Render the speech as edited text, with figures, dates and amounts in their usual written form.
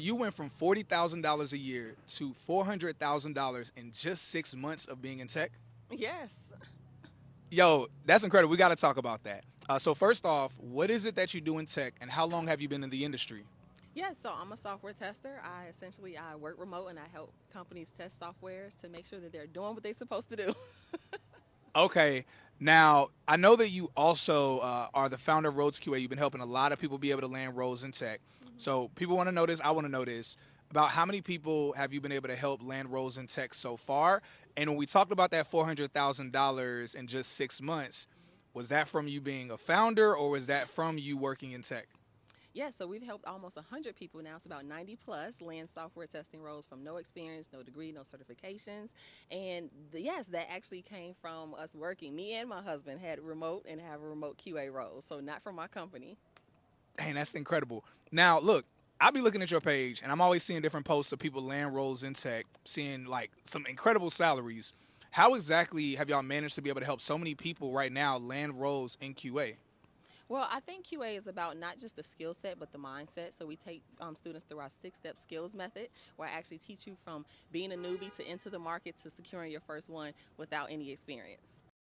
you went from $40,000 a year to $400,000 in just 6 months of being in tech. Yes. Yo, that's incredible. We got to talk about that. So first off, what is it that you do in tech, and how long have you been in the industry? Yes, so I'm a software tester. I work remote and I help companies test softwares to make sure that they're doing what they're supposed to do. Okay. Now, I know that you also are the founder of Roads QA. You've been helping a lot of people be able to land roles in tech. So people want to know this. I want to know this. About how many people have you been able to help land roles in tech so far? And when we talked about that $400,000 in just 6 months, was that from you being a founder or was that from you working in tech? Yeah, so we've helped almost 100 people now. It's about 90 plus land software testing roles from no experience, no degree, no certifications. And yes, that actually came from us working. Me and my husband had remote and have a remote QA role, so not from my company. Dang, that's incredible. Now, look, I'll be looking at your page and I'm always seeing different posts of people land roles in tech, seeing like some incredible salaries. How exactly have y'all managed to be able to help so many people right now land roles in QA? Well, I think QA is about not just the skill set, but the mindset. So we take students through our 6 step skills method, where I actually teach you from being a newbie to enter the market to securing your first one without any experience.